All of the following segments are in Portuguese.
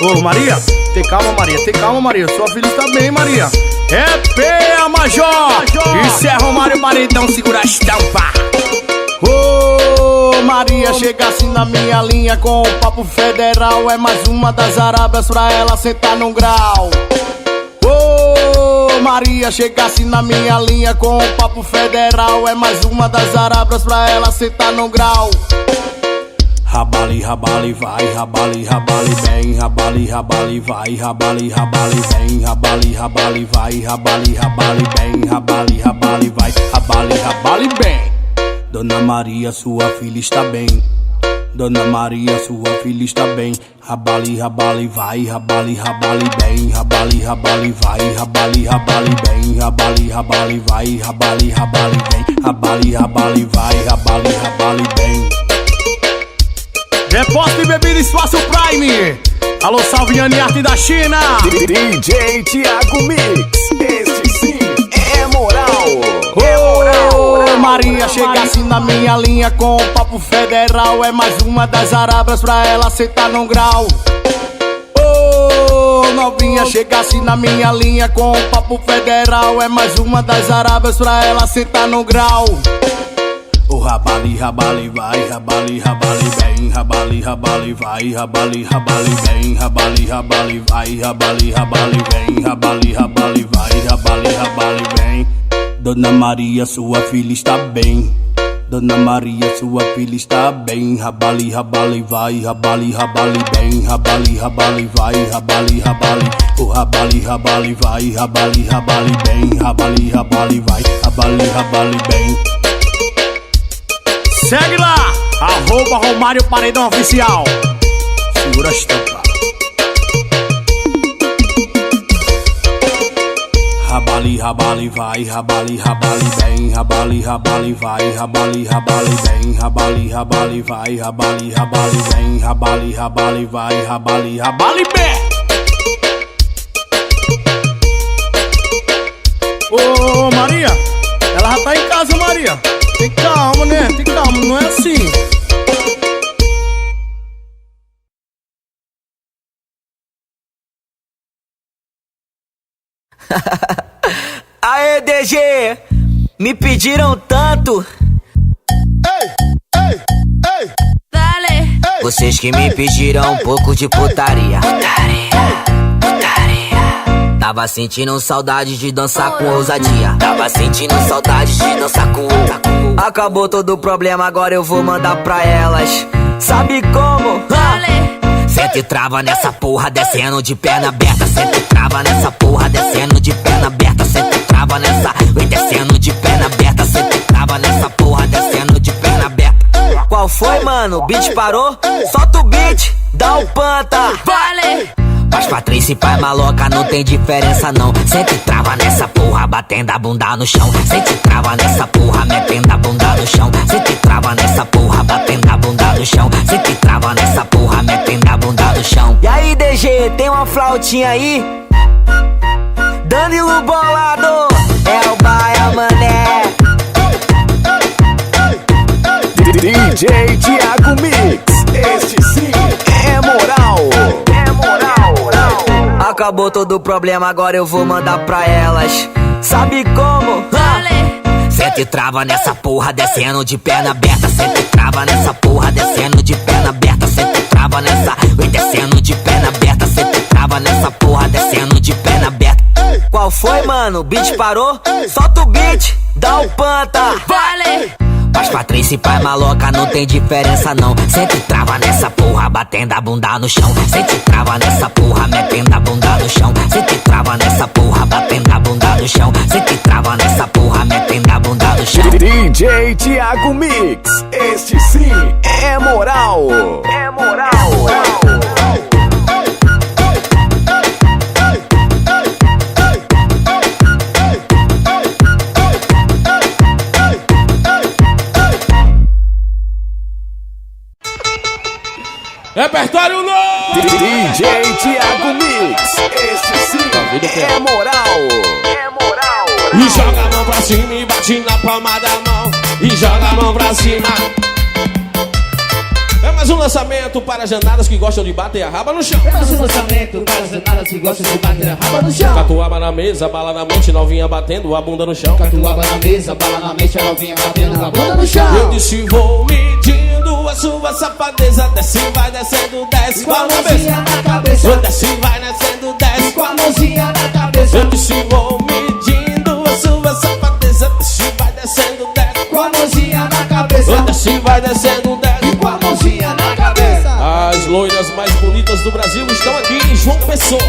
Ô, Maria, tem calma, Maria. Sua filha está bem, Maria. É P.A. Major. Isso é Romário Paredão, segura a estampa. Ô, Maria, chega assim na minha linha com o papo federal. É mais uma das arábias pra ela sentar num grau. Ô, Maria, chega assim na minha linha com o papo federal. É mais uma das arábias pra ela sentar num grau. Rabale, rabale, vai, rabale, rabale, vem, rabale, rabale, vai, rabale, rabale, vem, rabale, rabale, vai, rabale, rabale, vem, rabale, rabale, vai, rabale, rabale, bem. Dona Maria, sua filha está bem. Dona Maria, sua filha está bem. Rabale, rabale, vai, rabale, rabale, bem, rabale, rabale, vai, rabale, rabale, bem, rabale, rabale, vai, rabale, rabale, vem, rabale, rabale, vai, rabale, rabale, bem. Depósito de bebida Espaço Prime. Alô, Salviane Arte da China. DJ Thiago Mix. Este sim é moral. Ô, Maria, chega assim na minha linha com o papo federal. É mais uma das arábias pra ela sentar num grau. Ô, novinha, chega assim na minha linha com o papo federal. É mais uma das arábias pra ela sentar num grau. O rabale, rabale, vai, rabale, rabale, bem, rabale, rabale, vai, rabale, rabale, bem, rabale, rabale, vai, rabale, rabale, bem, rabale, rabale, vai, rabale, rabale, bem. Dona Maria, sua filha está bem. Dona Maria, sua filha está bem. Rabale, rabale, vai, rabale, rabale, bem, rabale, rabale, vai, rabale, rabale. O rabale, rabale, vai, rabale, rabale, bem, rabale, rabale, vai, rabale, rabale, bem. Segue lá, @Romário Paredão Oficial. Segura a estampa. Rabale, rabale, vai, rabale, rabale, bem, rabale, rabale, vai, rabale, rabale, bem, rabale, rabale, vai, rabale, rabale, bem, rabale, rabale, vai, rabale, rabale, bem. Ô, Maria, ela já tá em casa, Maria. Tem calma, né? Tem calma, não é assim. Aê, DG, me pediram tanto. Ei, ei, ei. Dale. Vocês que me pediram um pouco de putaria. Tava sentindo saudade de dançar com ousadia. Tava sentindo saudade de dançar com Acabou todo o problema, agora eu vou mandar pra elas. Sabe como? Senta e trava nessa porra, descendo de perna aberta. Senta e trava nessa porra, descendo de perna aberta. Senta e trava nessa, vem descendo de perna aberta. Senta e trava nessa porra, descendo de perna aberta. Qual foi, mano? O beat parou? Solta o beat, dá o panta. Vale. Mas Patrícia e pai maloca não tem diferença não. Senta e trava nessa porra, batendo a bunda no chão. Senta e trava nessa porra, metendo a bunda no chão. Senta e trava nessa porra, batendo a bunda no chão. Senta e trava nessa porra, metendo a bunda no chão. E aí, DG, tem uma flautinha aí? Danilo bolado, é o Baia Mané. DJ Thiago Mix. Este sim é moral. Acabou todo o problema, agora eu vou mandar pra elas. Sabe como? Senta e trava nessa porra, descendo de perna aberta. Senta e trava nessa porra, descendo de perna aberta. Senta e trava nessa, vem descendo de perna aberta. Senta e trava nessa porra, descendo de perna aberta. Qual foi, mano? O beat parou? Solta o beat, dá o panta. Vale. Mas Patrícia e pai maloca não tem diferença não. Senta e trava nessa porra, batendo a bunda no chão. Senta e trava nessa porra, metendo a bunda no chão. Senta e trava nessa porra, batendo a bunda no chão. Senta e trava nessa porra, metendo a bunda no chão. DJ Thiago Mix. Este sim é moral. É moral. Repertório novo! DJ Thiago Mix. Este sim é moral. É moral. E joga a mão pra cima e bate na palma da mão. E joga a mão pra cima. lançamento para janadas que gostam de bater a raba no chão. É mais um lançamento para as janadas que gostam de bater a raba no chão. Catuaba na mesa, bala na mente, novinha batendo a bunda no chão. Catuaba na mesa, bala na mente, a novinha batendo a bunda no chão. Eu disse vou medindo a sua safadeza. Desce, vai descendo, desce Com a mãozinha na cabeça. Desce, vai descendo, desce Com a mãozinha na cabeça. Eu disse vou medindo a sua safadeza. Desce, vai descendo, desce Com a mãozinha na cabeça. Desce, vai descendo, desce Com a mãozinha na cabeça. As loiras mais bonitas do Brasil estão aqui em João Pessoa.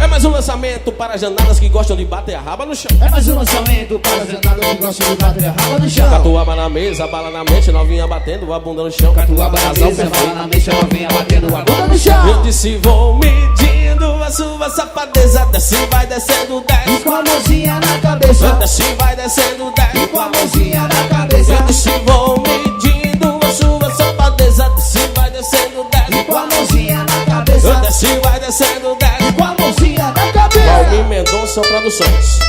É mais um lançamento para janadas que gostam de bater a raba no chão. É mais um lançamento para as janadas que gostam de bater a raba no chão. Catuaba na mesa, bala na mente, novinha batendo a bunda no chão. Catuaba na mesa, bala na mente, a novinha batendo a bunda no chão. Eu disse vou medindo a sua safadeza. Desce, vai descendo, desce Com a mãozinha na cabeça. Desce, vai descendo, desce Com a mãozinha na cabeça. Eu disse vou medindo a sua safadeza. Desce, vai descendo, desce Com a mãozinha na cabeça. Desce, vai descendo, desce Com a mãozinha na cabeça. Valmir Mendonça Produções.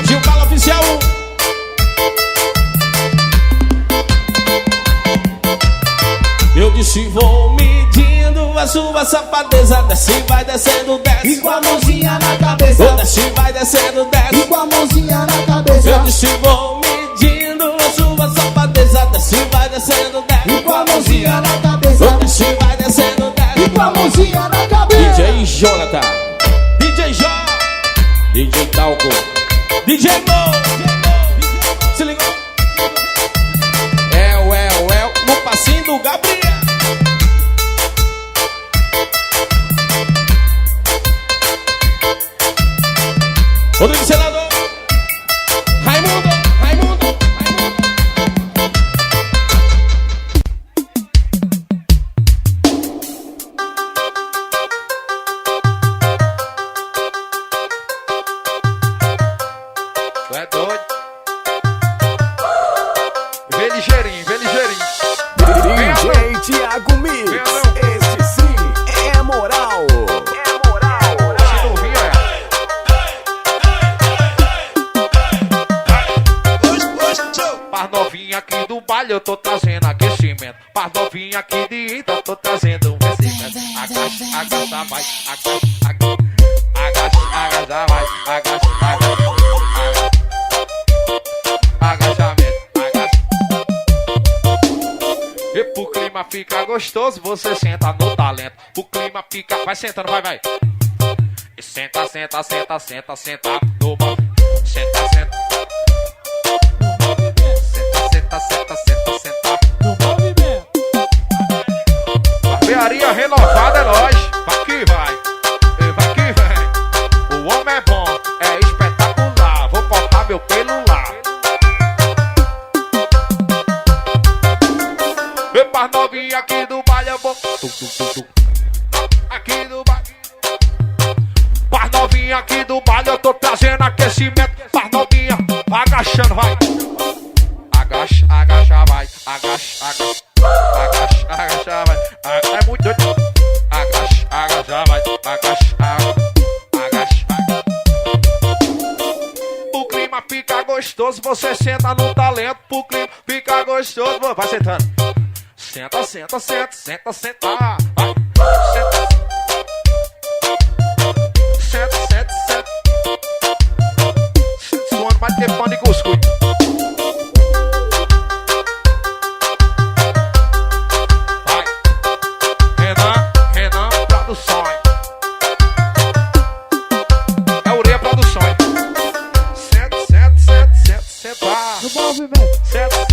Gil Bala Oficial. Eu disse vou medindo a sua safadeza. Desce, vai descendo, desce Com a mãozinha na cabeça. Desce, vai descendo, desce Com a mãozinha na cabeça. Eu disse vou medindo a sua safadeza. Desce, vai descendo, desce Com a mãozinha na cabeça. Desce, vai descendo, desce Com a mãozinha na cabeça. DJ Jonathan, DJ Jó, DJ Talco, DJ Mo. Se ligou? No passinho do Gabriel. Rodrigo Senador, Raimundo. Tu é doido? Vem ligeirinho, vem ligeirinho. DJ Thiago Mix. Esse sim é moral. Se não vir, Paz novinha aqui do baile eu tô trazendo aquecimento. Paz novinha aqui de Ita eu tô trazendo um aquecimento. Agacha, agacha, vai. Agacha, vai. Agachamento, agacha. E pro clima fica gostoso, você senta no talento. O clima fica... Vai sentando, vai. E senta no banco. Senta. No movimento. Barbearia renovada é nóis. Vai que vai. Vai que vem. O homem é bom, é espetacular. Vou cortar meu celular. Epa, novinha aqui do baile é bom. Aqui do baile. Paz novinha aqui do baile eu tô trazendo aquecimento. Paz novinha, agachando, vai. Agacha, vai. Agacha, vai. É muito doido. Agacha, vai. Agacha. O clima fica gostoso, você senta no talento. O clima fica gostoso, vai sentando. Senta. Vai. Senta. Suando mais que pão de cuscuz. Vai. Renan Produções. É Ureia Produções. Senta. No movimento. Senta.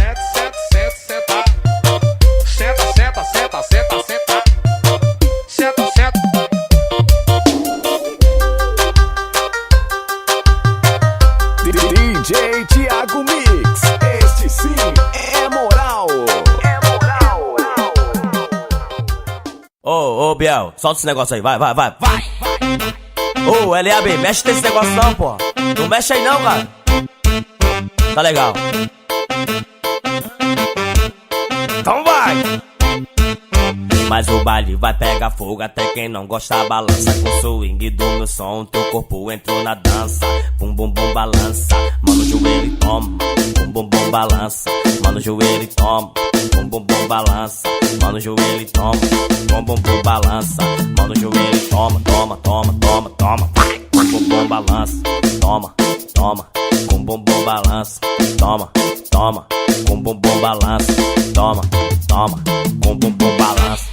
DJ Thiago Mix. Este sim é moral. Ô, Biel, solta esse negócio aí, vai. Ô, LAB, mexe nesse negócio não, pô. Não mexe aí não, cara. Tá legal. Então vai. Mas o baile vai pegar fogo, até quem não gosta balança. Com o swing do meu som, teu corpo entrou na dança. Bum bum bum balança, mano joelho e toma. Bum bum bum balança, mano joelho e toma. Bum bum bum balança, mano joelho e toma. Bum bum bum balança, mano joelho e toma. Toma, toma, toma, toma. Bum bum bum balança, toma, toma. Bum bum bum balança, toma, toma. Bum bum bum balança, toma, toma. Bum bum bum balança.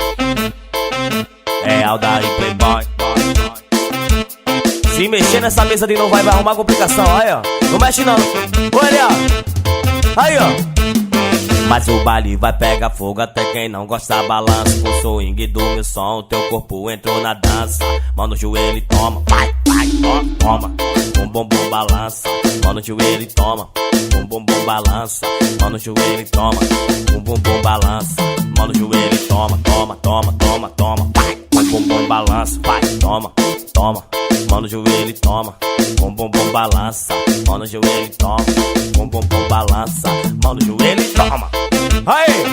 É Aldair Playboy. Se mexer nessa mesa de novo vai arrumar complicação, aí ó. Não mexe não. Olha, aí ó. Mas o baile vai pegar fogo, até quem não gosta balança. Com o swing do meu som, teu corpo entrou na dança. Mano joelho e toma, vai, vai, toma. Bum bum bum balança, mano joelho e toma. Bum bum bum balança, mano joelho e toma. Bum bum bum balança, mano joelho e toma. Toma, toma, toma, toma. Bum bum bum balança, vai, toma, toma. Mano joelho e toma. Bum bum bum balança, mano joelho e toma. Bum bum bum balança, mano joelho e toma. Aí,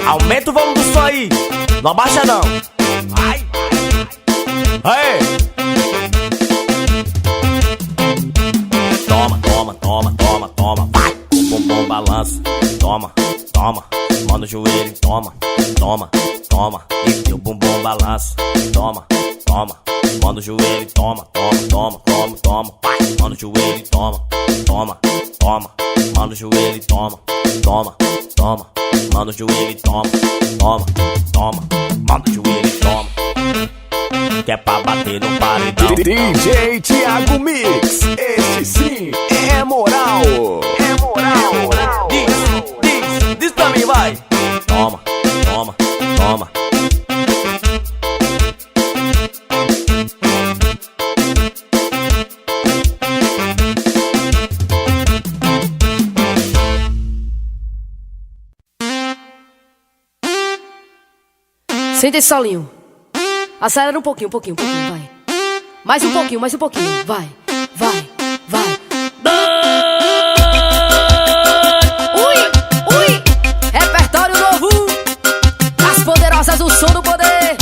aumenta o volume do som aí, não abaixa não. Ai, aí. Toma, toma, toma, toma, toma. Vai, bum bum bum balança. Toma, toma, mano joelho e toma. Toma, toma, e teu bumbum balança. Toma, toma, mano joelho e toma. Toma, toma, toma, toma. Vai, mano joelho e toma. Toma, toma, mano joelho e toma. Toma, toma, mano joelho e toma. Toma, toma, mano joelho e toma. Que é pra bater no paredão. DJ Thiago Mix, esse sim é moral. É moral. Diz pra mim, vai. Toma, toma, toma. Senta esse solinho. Acelera um pouquinho, vai. Mais um pouquinho, vai. Ui, repertório novo. As poderosas do som do poder.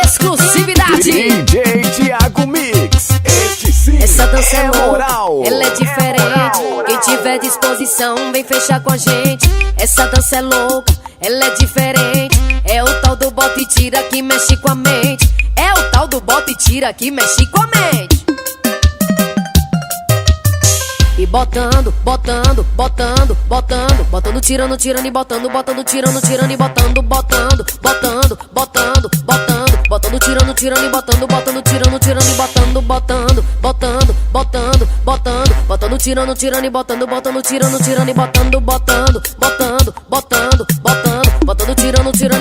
Exclusividade. DJ Thiago Mix, este sim essa dança é moral. Ela é diferente. Quem tiver disposição, vem fechar com a gente. Essa dança é louca, ela é diferente. É o tal do bota e tira que mexe com a mente. É o tal do bota e tira que mexe com a mente. E botando, tirando e botando, tirando e botando, botando, tirando e botando, tirando e botando, botando, tirando e botando, tirando e botando, botando, tirando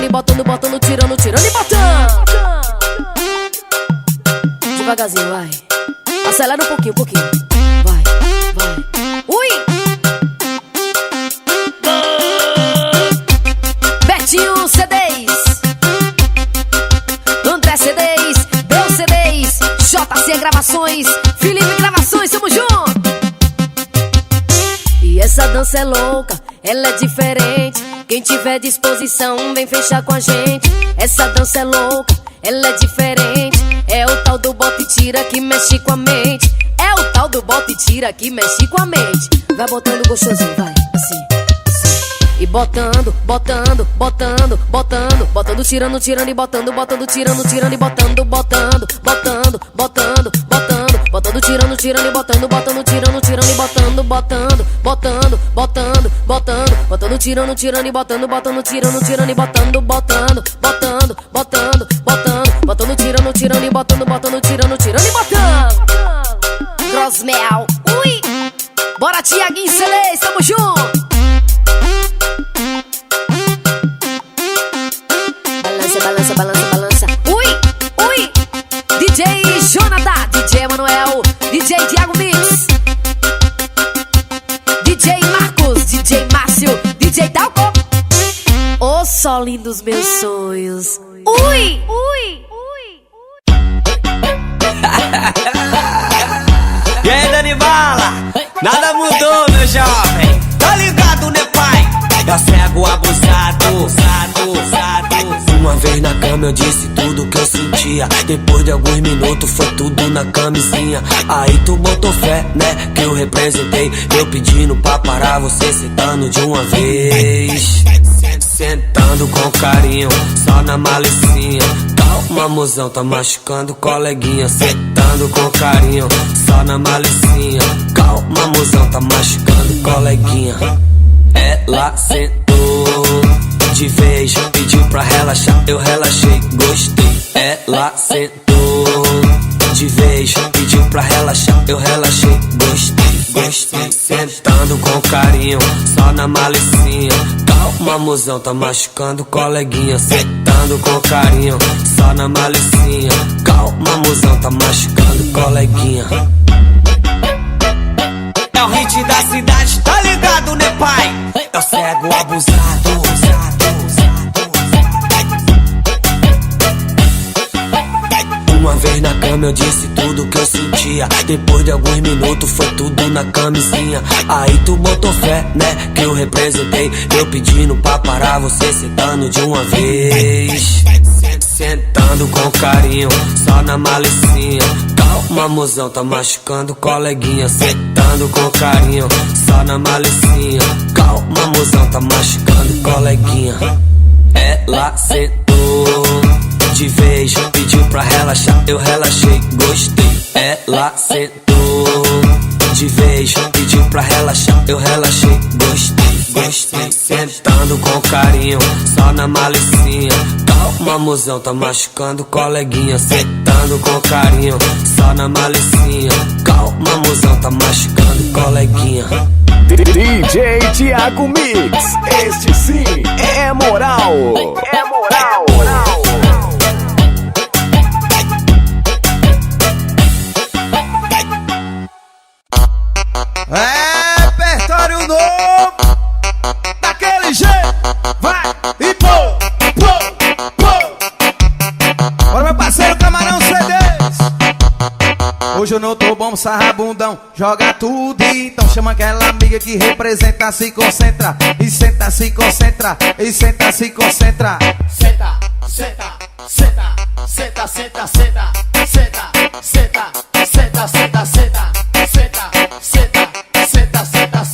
e botando, tirando e botando. Devagarzinho, vai. Acelera um pouquinho. Vai. Ui! Betinho CDs, André CDs, Bel CDs, JC Gravações, Felipe Gravações, tamo junto! E essa dança é louca, ela é diferente. Quem tiver disposição, vem fechar com a gente. Essa dança é louca, ela é diferente. É o tal do bota e tira que mexe com a mente. É o tal do bota e tira que mexe com a mente. Vai botando gostosinho, vai, assim. E botando, tirando e botando, tirando e botando, botando, tirando e botando, tirando e botando, botando, tirando e botando, tirando e botando, botando, tirando e botando, tirando e botando. Grosmel, ui! Bora, Thiaguinho Celeste, tamo junto! Balança. Ui! DJ Jonathan, DJ Emanuel, DJ Thiago Mix, DJ Marcos, DJ Márcio, DJ Talco. O solinho dos meus sonhos. Ui! E aí, Dani Bala? Nada mudou, meu jovem. Tá ligado, né, pai? É o cego abusado. vez na cama eu disse tudo que eu sentia. Depois de alguns minutos foi tudo na camisinha. Aí tu botou fé, né, que eu representei. Eu pedindo pra parar, você sentando de uma vez. Sentando com carinho, só na malicinha. Calma, mozão, tá machucando coleguinha. Sentando com carinho, só na malicinha. Calma, mozão, tá machucando coleguinha. Ela sentou de vez, pediu pra relaxar, eu relaxei, gostei. Ela sentou de vez, pediu pra relaxar, eu relaxei, gostei. Sentando com carinho, só na malicinha. Calma, mozão, tá machucando coleguinha. Sentando com carinho, só na malicinha. Calma, mozão, tá machucando coleguinha. É o hit da cidade, tá ligado, né, pai? É o cego abusado. Uma vez na cama eu disse tudo que eu sentia. Depois de alguns minutos foi tudo na camisinha. Aí tu botou fé, né, que eu representei. Eu pedindo pra parar, você sentando de uma vez. Sentando com carinho, só na malicinha. Calma, mozão, tá machucando coleguinha. Sentando com carinho, só na malicinha. Calma, mozão, tá machucando coleguinha. Ela sentou de vez, pediu pra relaxar, eu relaxei, gostei. Ela sentou de vez, pediu pra relaxar, eu relaxei, gostei. Sentando com carinho, só na malicinha. Calma, mozão, tá machucando coleguinha. Sentando com carinho, só na malicinha. Calma, mozão, tá machucando coleguinha. DJ Thiago Mix, este sim é moral. É moral. Repertório novo, daquele jeito, vai e pô. Bora, meu parceiro Camarão CDs. Hoje eu não tô bom, sarrabundão, joga tudo então. Chama aquela amiga que representa, se concentra. E senta, se concentra, e senta, se concentra. Senta, senta, senta, senta, senta, senta, senta, senta, senta, senta, senta, senta, senta, senta, senta, senta,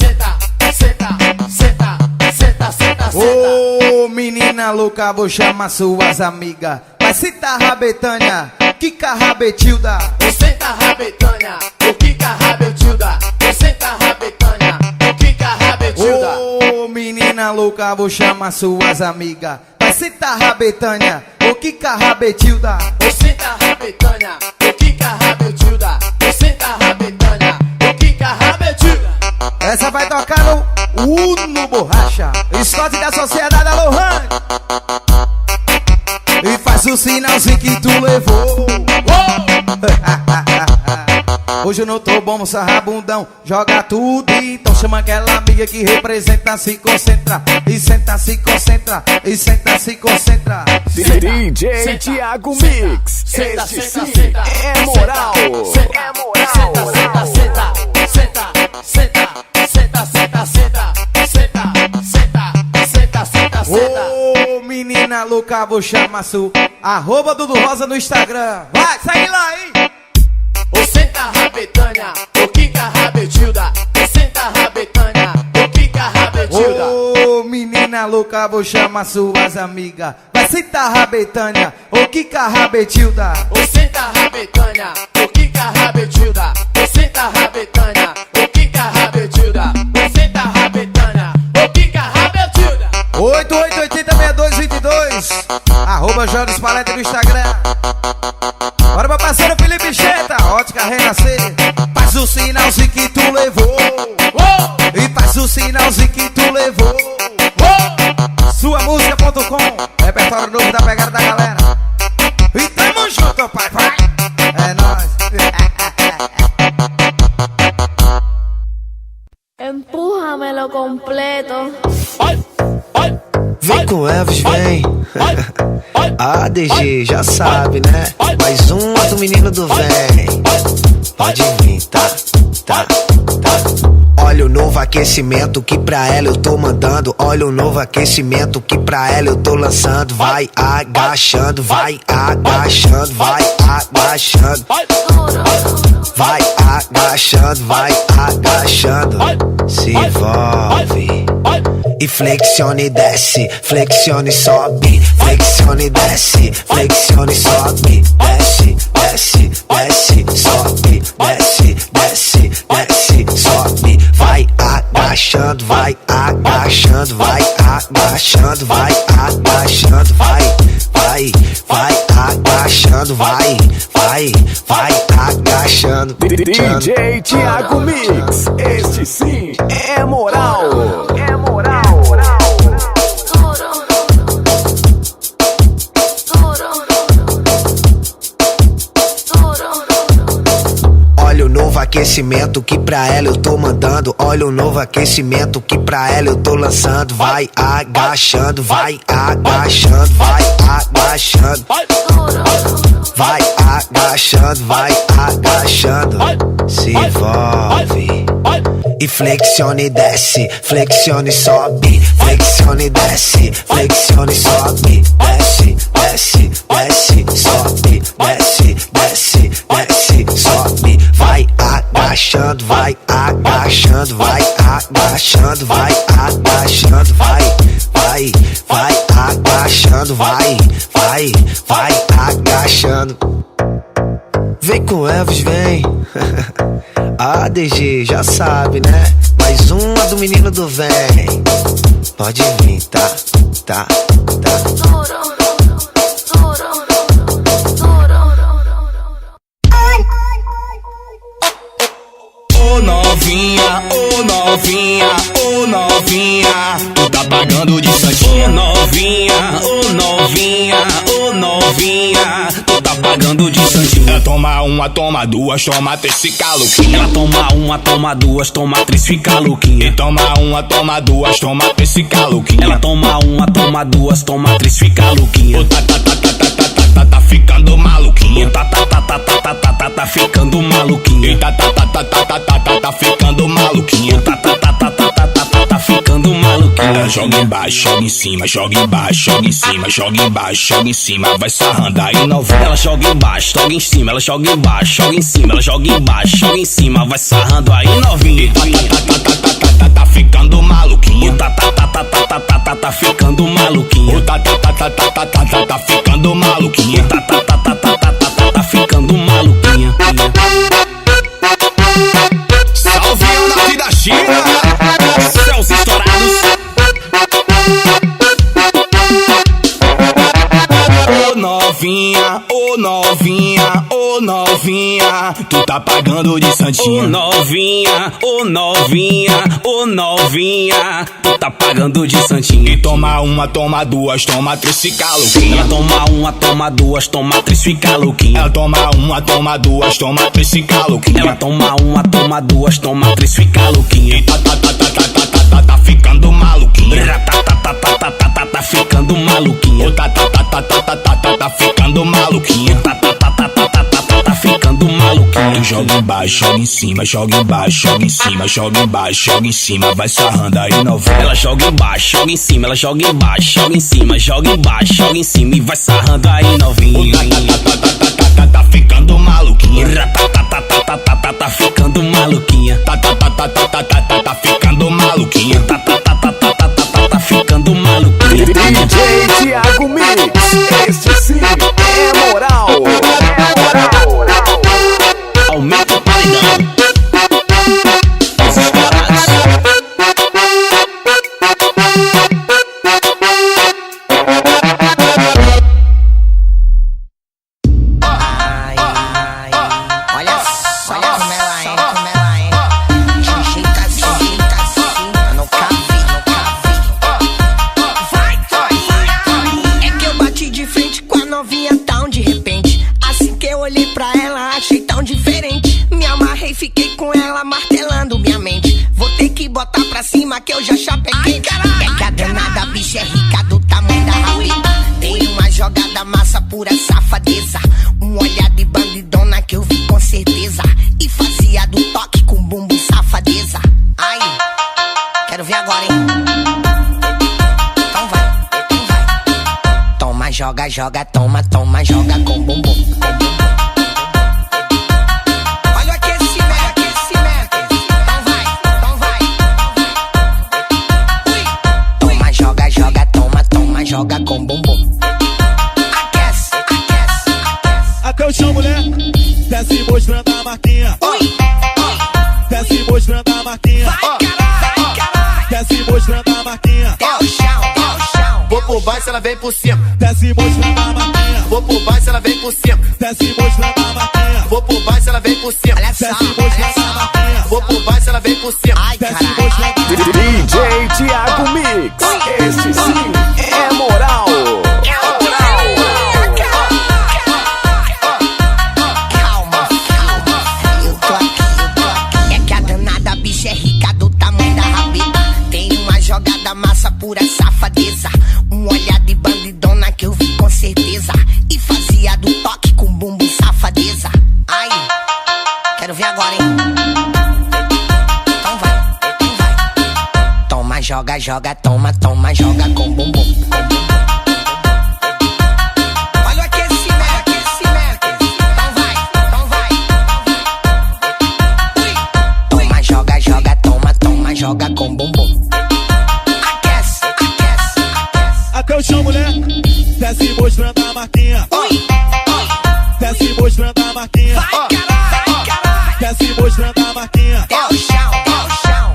senta, senta, senta, senta. Ô menina louca, vou chamar suas amigas. Vai sentar Rabetânia, Kika Rabetilda. Ô senta Rabetânia, ô Kika Rabetilda. Ô senta Rabetânia, ô Kika Rabetilda. Ô menina louca, vou chamar suas amigas. Vai sentar Rabetânia, ô Kika Rabetilda. Ô senta Rabetânia, ô Kika Rabetilda. Ô senta Rabetânia, ô Kika Rabetilda. Essa vai tocar no Uno Borracha, Scott da Sociedade Alohan. E faz o sinalzinho que tu levou. Hoje eu não tô bom, sarrabundão, joga tudo então. Chama aquela amiga que representa, se concentra. E senta, se concentra, e senta, se concentra. DJ Thiago Mix, Senta, este senta, sim senta, é moral. senta, senta, senta, senta, senta, senta, senta, senta, senta, senta, senta, senta, senta. Ô menina louca, vou chamar su arroba Dudu Rosa no Instagram. Vai, segue lá, hein? Ô senta Rabetânia, ô Kika Rabetilda. Ô senta Rabetânia, ô Kika Rabetilda. Ô menina louca, vou chamar suas amigas. Vai sentar Rabetânia, ô Kika Rabetilda. Ô senta Rabetânia, ô Kika Rabetilda. Ô senta Rabetânia, ô Kika Rabetilda. Ô senta Rabetânia, ô Kika Rabetilda. 88806222 arroba Jones Paleta no Instagram. Bora, meu parceiro Felipe Cheta, Ótica Renascer. Faz o sinalzinho que tu levou. E faz o sinalzinho que tu levou. Suamusica.com, repertório novo da pegada da galera. E tamo junto, pai, vai. É nóis. Empújamelo completo. Vem com Elvis, vem. ADG, já sabe, né? Mais um outro menino do vem. Pode vir, tá. Olha o novo aqui. aquecimento que pra ela eu tô mandando. Olha o novo aquecimento que pra ela eu tô lançando. Vai agachando, vai agachando, vai agachando. Vai agachando, vai agachando. Se envolve. E flexione e desce, flexione e sobe. Flexione e desce, flexione e sobe. Desce, desce, desce, sobe. Desce, desce, desce, sobe. Vai agachando, vai agachando, vai agachando, vai agachando, vai agachando, vai agachando. DJ Thiago Mix, este sim é moral. É moral. Olha o novo aquecimento que pra ela eu tô mandando. Olha o novo aquecimento que pra ela eu tô lançando. Vai agachando, vai agachando, vai agachando. Vai agachando, vai agachando. Se envolve. E flexione e desce, flexione e sobe. Flexione e desce, flexione e sobe. Desce, desce, desce, sobe. Desce, desce, desce, sobe. Vai agachando, vai agachando, vai agachando, vai agachando, vai agachando, vai agachando. Vem com Elvis, vem. ADG, já sabe, né? Mais uma do menino do vem. Pode vir, tá. Ô novinha, ô novinha, ô novinha, tu tá pagando de santinha. Ô novinha, ô novinha, ô novinha, tu tá pagando de santinha. Ela toma uma, toma duas, toma três, fica louquinha. Ela toma uma, toma duas, toma três, fica louquinha. E toma uma, toma duas, toma três, fica louquinha. Ela toma uma, toma duas, toma três, fica louquinha. Ô tá ficando maluquinha. Tá ficando maluquinha. Tá ficando maluquinha. Tá ficando maluquinha. Ela joga embaixo, joga em cima, joga embaixo, joga em cima, joga embaixo, joga em cima, vai sarrando aí novinha. Ela joga embaixo, joga em cima, ela joga embaixo, joga em cima, ela joga embaixo, joga em cima, vai sarrando aí novinha. Tá ficando maluquinha. Tá ficando maluquinha. Tá ficando maluquinha. Tá ficando maluquinha. Salve o nave da China, céus estourados. Ô novinha, ô novinha, ô novinha, tu tá pagando de santinha. Ô novinha, ô novinha, ô novinha, tu tá pagando de santinha. E toma uma, toma duas, toma três, fica louquinha. Ela toma uma, toma duas, toma três, fica louquinha. Ela toma uma, toma duas, toma três, fica louquinha. Ela toma uma, toma duas, toma três, fica louquinha. E tá ficando maluquinha. Tá ficando maluquinha. Tá ficando maluquinha. Tá ficando maluquinha. Joga embaixo, joga em cima, joga embaixo, joga em cima, joga embaixo, joga em cima, vai sarrando aí novinha. Ela joga embaixo, joga em cima, ela joga embaixo, joga em cima, joga embaixo, joga em cima e vai sarrando aí novinha. Tá ficando maluquinha. Tá ficando maluquinha. Tá ficando maluquinha. Tá ficando maluquinha. DJ Thiago Mix, este sim é moral. Aumenta o paredão. Os estourados. Olha como ela é, Chica assim, eu nunca vi. Vai, é que eu bati de frente com a novinha tão de repente. Assim que eu olhei pra ela, achei tão diferente. Me amarrei, fiquei com ela, martelando minha mente. Vou ter que botar pra cima que eu já chapei quente. É que a danada bicha é rica do tamanho da rapida. Tem uma jogada massa, pura safadeza. Um olhar de bandidona que eu vi com certeza. E fazia do toque com bumbum safadeza. Ai, joga, joga, toma, toma, joga com bumbum. Olha o aquecimento, então vai. Toma, joga, joga, toma, toma, joga com bumbum. Aquece. Até o chão, mulher. Desce mostrando a marquinha. Desce mostrando a marquinha. Vai, caralho. Desce mostrando a marquinha. Até o chão. Vou por baixo, ela vem por cima. Desce mostrando a marquinha. Vou por baixo, ela vem por cima. Desce mostrando a marquinha. Vou por baixo, ela vem por cima. Olha só, Desce mostrando a marquinha. Vou por baixo, ela vem por cima. Ai, Desce caralho. mostrando. DJ Thiago Mix. Este sim é moral. Calma, eu tô aqui. É que a danada bicha é rica do tamanho da rabeta. Tem uma jogada massa, pura safadeza. Um olhar de bandidona que eu vi com certeza. E fazia do toque com bumbum safadeza. Ai, quero ver agora, hein? Então vai. Toma, joga, joga, toma, toma, joga com bumbum. Olha o aquecimento, então vai. Toma, joga, joga, toma, toma, joga com bumbum. Aquece. Até o chão, mulher. Desce mostrando a marquinha. Desce mostrando a marquinha. Vai, caralho. Desce mostrando a marquinha. Até o chão.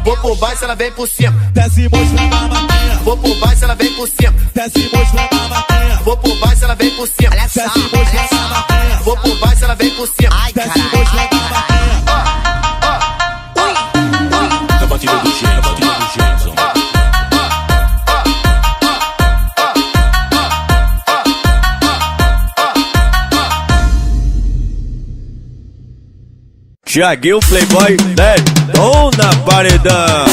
Vou por baixo, ela vem por cima. Desce mostrando a marquinha. Vou por baixo, ela vem por cima. Desce mostrando a marquinha. Vou por baixo, ela vem por cima. Olha só, Desce mostrando a marquinha. Vou por baixo, ela vem por cima. Ai, Desce caralho. mostrando a marquinha. Na batida do Jason. Thiaguinho Playboy, Tom na paredão.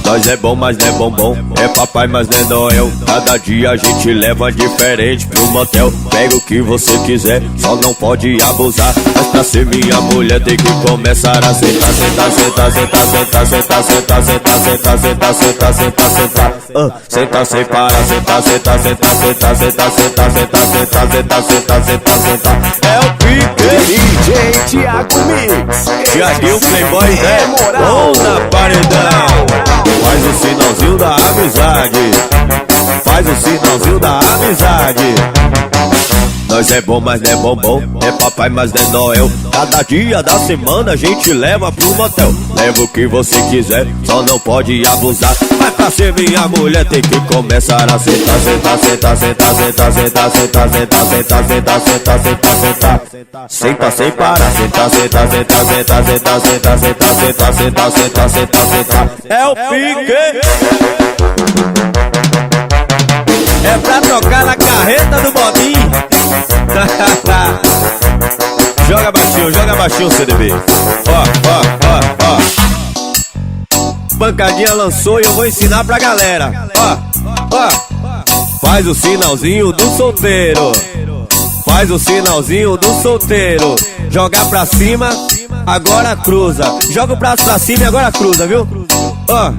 Nós é bom, mas não é bombom. É papai, mas não é Noel. Cada dia a gente leva diferente pro motel. Pega o que você quiser, só não pode abusar. Mas pra ser minha mulher tem que começar a sentar. Senta sem parar, senta. É o pique. DJ Thiago Mix. Thiaguinho Playboy, bom na paredão. Faz o sinalzinho da amizade. Faz o sinalzinho da amizade. Nós é bom, mas não é bombom. É papai, mas não é Noel. Cada dia da semana a gente leva pro motel. Leva o que você quiser, só não pode abusar. Mas pra ser minha mulher tem que começar a sentar. Senta sem parar. É o pique. É pra tocar na carreta do bobinho. Joga baixinho, CDB. Ó. Pancadinha lançou e eu vou ensinar pra galera. Ó. Faz o sinalzinho do solteiro. Faz o sinalzinho do solteiro. Joga pra cima, agora cruza. Joga o braço pra cima e agora cruza, viu? Ó.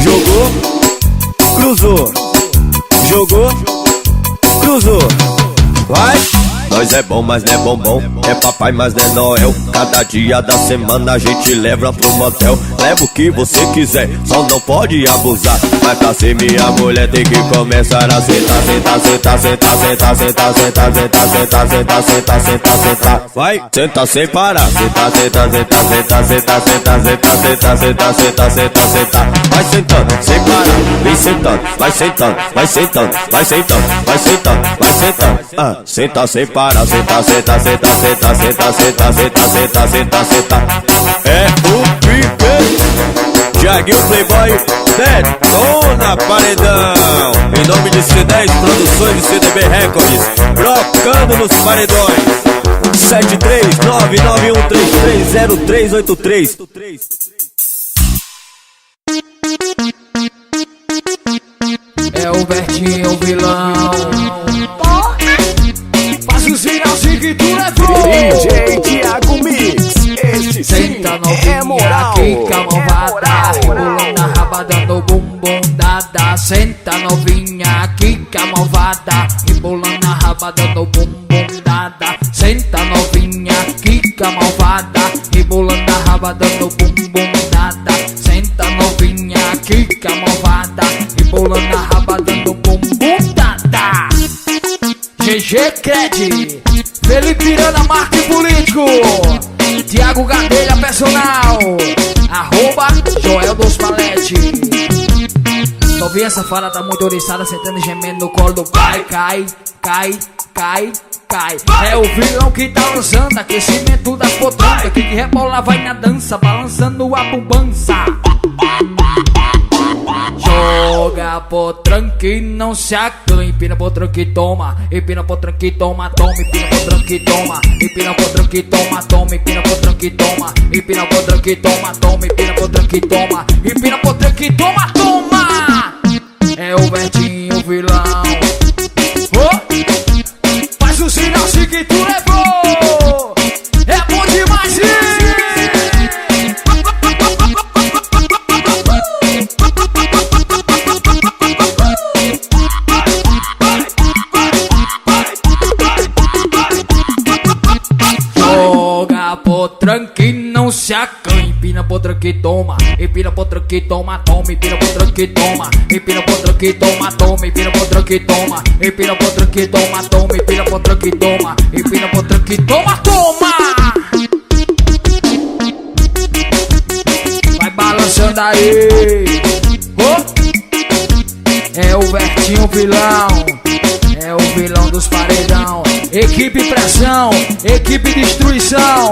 Jogou, cruzou. Jogou, cruzou. Vai. Nós é bom, mas não é bombom. É papai, mas não é Noel. Cada dia da semana a gente leva pro motel. Leva o que você quiser, só não pode abusar. Mas pra ser minha mulher tem que começar a sentar. Vai, senta sem parar. Vai sentando, sem parar. Vem sentando, vai sentando. Senta sem parar. Senta. É o pique. Thiaguinho Playboy, Tom na paredão. Em nome de C10 Produções e CDB Records, trocando nos paredões. 73991330383. É o Bertinho, o vilão. Faz o sinalzinho que tu levou. DJ Thiago Mix. Este sim Senta novinha, é moral. quica malvada, rebolando a raba dando bumbum dada. Senta novinha, quica malvada, rebolando a raba raba dando bumbum dada. Senta novinha, quica malvada, rebolando a raba dando bumbum dada. Senta novinha, quica malvada, rebolando a raba dando bumbum dada. GG Cred, Felipe Miranda, marketing político, Thiago Gadelha, personal, arroba Joel dos Palete. Novinha safada tá muito oriçada, sentando e gemendo no colo do pai. Cai, cai, cai, cai. É o vilão que tá lançando aquecimento das potranca, que rebola vai na dança, balançando a bumbança. Joga potranca e não se acanha. Empina potranca e toma, empina potranca e toma, toma. Empina potranca e toma, empina potranca e toma, toma. Empina potranca e toma, empina potranca e toma, toma. Empina potranca e toma, empina potranca e toma, toma. É o Bertinho vilão. Oh! Faz o sinal se que tu levou. É bom demais, joga potranca e não se acanha. Empina potranca e toma, empina potranca e toma, toma. Empina potranca e toma, empina potranca e toma, toma. Empina potranca e toma, empina potranca e toma, toma. Empina potranca e toma, empina potranca e toma, toma. Vai balançando aí. Oh! É o Bertinho vilão, é o vilão dos paredão. Equipe pressão, equipe destruição.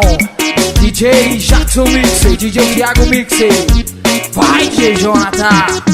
DJ Jackson Mixer, DJ Thiago Mixer. Vai, DJ Jonathan.